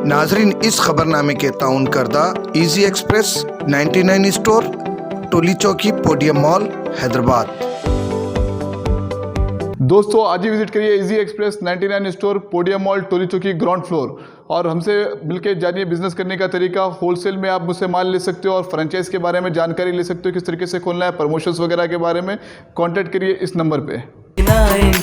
नाजरीन, इस खबरनामे के ताउन करदा इजी एक्सप्रेस 99 स्टोर, टोली चौकी, पोडियम मॉल, हैदराबाद। दोस्तों, आज ही विजिट करिए easy express 99 store, podium mall, Toli Chowki, ground floor, और हमसे मिलकर जानिए बिजनेस करने का तरीका। होलसेल में आप मुझसे माल ले सकते हो और फ्रेंचाइज के बारे में जानकारी ले सकते हो, किस तरीके से खोलना है, प्रमोशंस वगैरह के बारे में। कांटेक्ट करिए इस नंबर पे।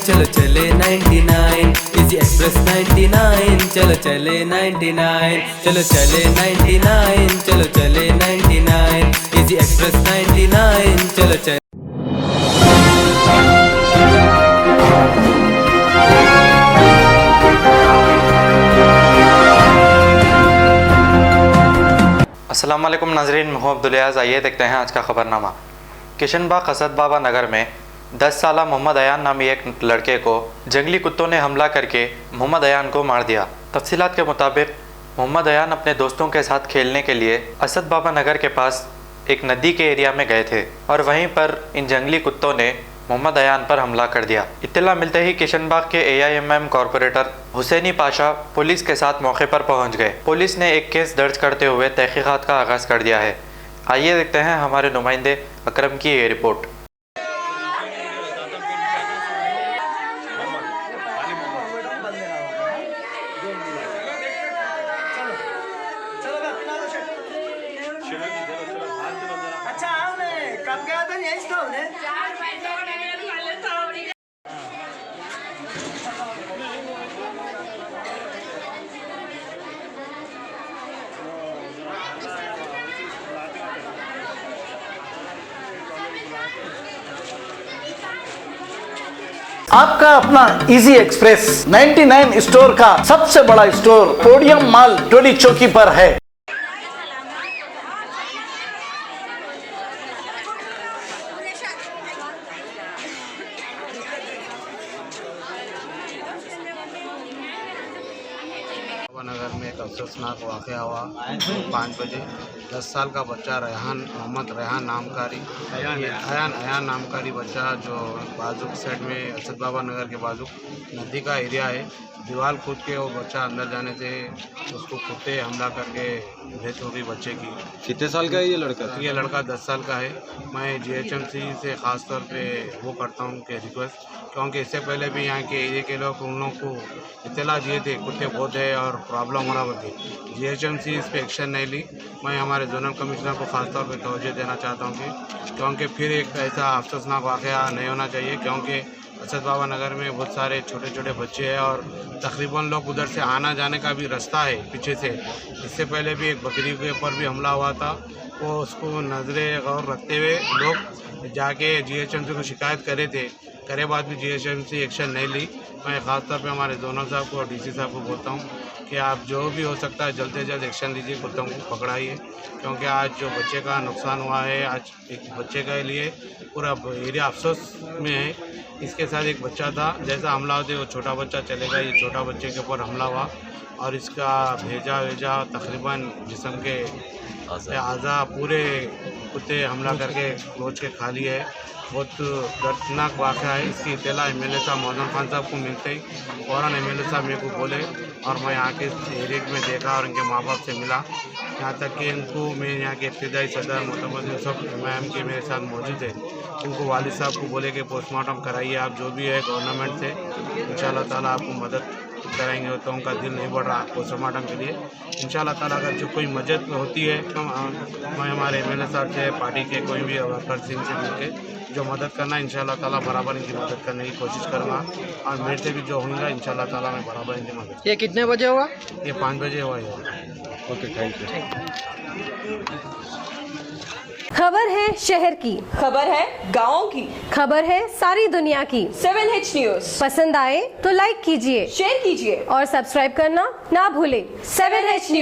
चलो चले 99 इजी एक्सप्रेस 99, चलो चले 99, चलो चले 99, चलो चले 99 इजी एक्सप्रेस 99, चलो चले। अस्सलाम वालेकुम नाजरीन, मैं हूं अब्दुल अयाज़। आइए देखते हैं आज का खबरनामा। किशनबाग असद बाबा नगर में 10 साला मोहम्मद अयान नामी एक लड़के को जंगली कुत्तों ने हमला करके मोहम्मद अयान को मार दिया। तफसीलात के मुताबिक मोहम्मद अयान अपने दोस्तों के साथ खेलने के लिए असद बाबा नगर के पास एक नदी के एरिया में गए थे और वहीं पर इन जंगली कुत्तों ने मोहम्मद अयान पर हमला कर दिया। इत्तला मिलते ही किशनबाग के AIMM corporator Hussaini Pasha police के साथ मौके पर पहुंच गए। पुलिस ने एक केस दर्ज करते हुए तहकीकात का आगाज़ कर दिया है। आइए देखते हैं हमारे नुमाइंदे अकरम की ये रिपोर्ट। आपका अपना इजी एक्सप्रेस 99 स्टोर का सबसे बड़ा स्टोर पोडियम मॉल, टोली चौकी पर है। नगर में एक अफसोसनाक वाक़या हुआ। 5 बजे 10 साल का बच्चा मोहम्मद रेहान नामकारी, अयान नामकारी बच्चा जो बाजुक साइड में असद बाबा नगर के बाजुक नदी का एरिया है, दीवार कूद के वो बच्चा अंदर जाने से उसको कुत्ते हमला करके डेथ हो गई बच्चे की। कितने साल का है ये लड़का? ये लड़का 10 साल का है। मैं GHMC से ख़ास तौर पे वो करता हूँ कि रिक्वेस्ट, क्योंकि इससे पहले भी यहाँ के एरिया के लोग उन लोगों को इत्तला दिए थे कुत्ते बहुत है और प्रॉब्लम हो रहा होगी। GHMC इस पर एक्शन नहीं ली। मैं हमारे जोनल कमिश्नर को ख़ास तौर पे तवज्जो देना चाहता हूँ क्योंकि फिर एक ऐसा अफसोसनाक वाक़या नहीं होना चाहिए, क्योंकि असद बाबा नगर में बहुत सारे छोटे छोटे बच्चे हैं और तकरीबन लोग उधर से आना जाने का भी रास्ता है पीछे से। इससे पहले भी एक बकरी के ऊपर भी हमला हुआ था, वो उसको नजरे गौर रखते हुए लोग जाके GHMC को शिकायत करे बाद भी GHMC एक्शन नहीं ली। मैं ख़ास तौर पे हमारे जोनल साहब को और DC साहब को बोलता हूँ कि आप जो भी हो सकता है जल्द से जल्द एक्शन लीजिए, कुत्तों को पकड़ाइए, क्योंकि आज जो बच्चे का नुकसान हुआ है, आज एक बच्चे के लिए पूरा एरिया अफसोस में है। इसके साथ एक बच्चा था, जैसा हमला होते वो छोटा बच्चा चलेगा, ये छोटा बच्चे के ऊपर हमला हुआ और इसका भेजा तकरीबन जिस्म के आज़ा पूरे कुत्ते हमला करके रोज के खा लिए है। बहुत दर्दनाक वाक़या है। इसकी इत्तला MLA साहब मौजूद खान साहब को मिलते ही फ़ौरन MLA साहब मेरे को बोले और मैं यहाँ के एरिया में देखा और इनके माँ बाप से मिला, यहाँ तक कि इनको मैं यहाँ के इब्तिदाई सदर मोहतमद सब MIM के मेरे साथ मौजूद है। उनको वालिद साहब को बोले कि पोस्टमार्टम कराइए आप, जो भी है गवर्नमेंट से इंशाल्लाह ताला आपको मदद कराएंगे। तो उनका दिल नहीं बढ़ रहा पोस्टमार्टम के लिए। इंशाल्लाह ताला अगर जो कोई मदद होती है तो मैं हमारे MLA साहब से, पार्टी के कोई भी वर्कर सिंह से मिलकर जो मदद करना है इंशाल्लाह ताला बराबर इनकी मदद करने की कोशिश करूँगा और मेरे से भी जो होगा इंशाल्लाह ताला मैं बराबर इनकी मदद। ये कितने बजे हुआ? ये 5 बजे हुआ है। Okay, thank you. खबर है शहर की, खबर है गाँव की, खबर है सारी दुनिया की। 7H न्यूज़ पसंद आए तो लाइक कीजिए, शेयर कीजिए और सब्सक्राइब करना ना भूलें। 7H news.